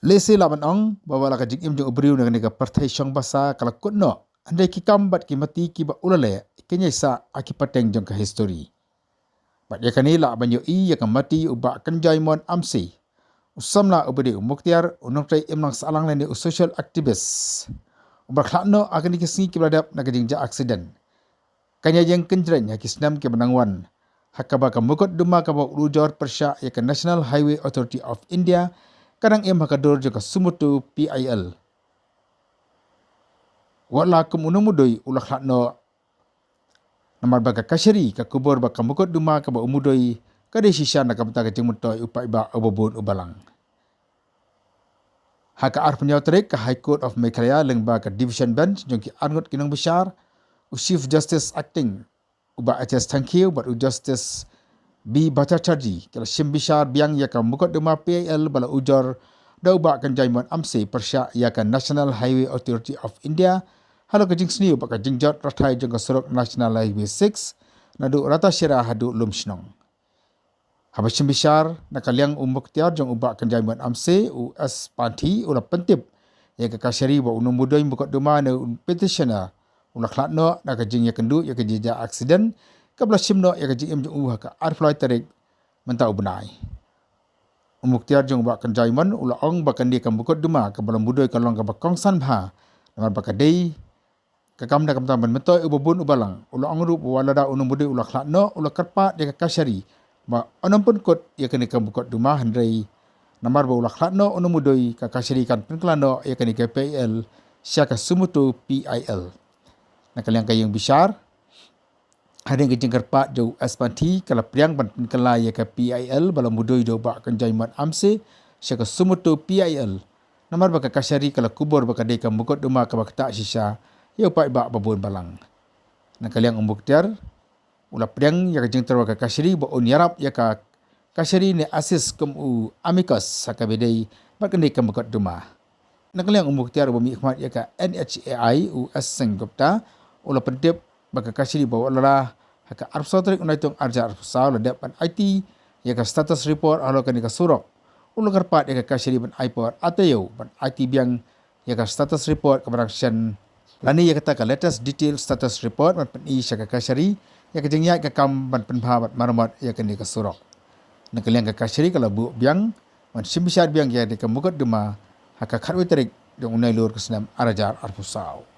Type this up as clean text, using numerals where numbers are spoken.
Lesi laban ong bawa la kajing im jong ubriu dengan nega partai syong basa kala kutno andai ki kambat ki mati ki ba ulale kenya sa aki pateng jong ka history. Bat ya kanila banyo I ya mati Bah Kynjaimon amsi. Usamla ubedi umuktiar unong trai imlang salang lene social activist. Ubah khlakno akan dikisngi ki beladap na kajing ja accident. Kanya yang kenjren ya kisnam ki benangwan. Hakaba ka mokotduma ka ba ulujor pyrshah ya ka National Highway Authority of India kadang ia makadur juga sumutu PIL. Wala kum unumudoi ulak lakno namar baga kasyari ka kubur baka mokotduma ka ba umudoi ka de shisha na kamta ka jengmutoi upai ba obobun ubalang. Haka ar penyauterik ka High Court of Meghalaya leng ba ka Division Bench jongki arngut kinong besar Chief Justice Acting uba HS thank you but Justice Bah Kynjaimon kala simbisar biang ya ka mokotduma PIL bala ujor da Bah Kynjaimon amsi pyrshah ya ka National Highway Authority of India halo kajing sniu baka jingjot rathai jong ka sorok National Highway 6 nadu rata syira hadu lumsnong. Haba simbisar nakaliang umuktiar jong Bah Kynjaimon amsi US panthi ula pentip ya ka kasyari ba unumudoi mokotduma na petitioner ula khlakno na kajing ya kendu ya kajija accident kabla simno ya kajing im jong ka arfloi tarik mentau benai. Umuktiar jong Bah Kynjaimon ula ong bakan dia ka mokotduma ka balam budoi ka long ka bakong sanbha namar bakadei ka kamda kamta ban mentoi ububun ubalang ula ong rup walada unumudoi ula khlakno ula karpa dia ka kasyari ba onampun kot ya kani ka mokotduma hynrei namar ba ula khlakno unumudoi ka kasyari kan penklano ya kani ka PIL syaka sumutu PIL. Nakaliang kayong bisar hading kejing kerpat jo aspanti kala priang ban kala ya ka PIL bala mudoi do Bah Kynjaimon amse syaka sumutu PIL namar baka kasyari kala kubur baka dei ka mokotduma ka bakta shisha ya upai ba babun balang. Nakaliang umbuktiar ula priang ya kejing terwa ka kasyari ba on yarap ya ka kasyari ne asis kum u amicus saka bedei bakan dei ka mokotduma. Nakaliang umbuktiar ba mi ikhmat ya ka NHAI US senggupta ula pentip baka kasyari bawa lara haka arpsotrik unaitung arja arpsau ladap ban IT ya ka status report halo kan ka surok ulu karpat ya ka kasyari ban iPod atayo ban IT biang ya ka status report ka production lani ya kata ka latest detail status report ban pen sya ka kasyari ya ka jengya ka kam ban penbha bat marmat ya kan ka surok nakaliang ka kasyari kala bu biang ban simbisar biang ya ka mokotduma haka khatwi tarik dong unai lur kesnam arja arpsau.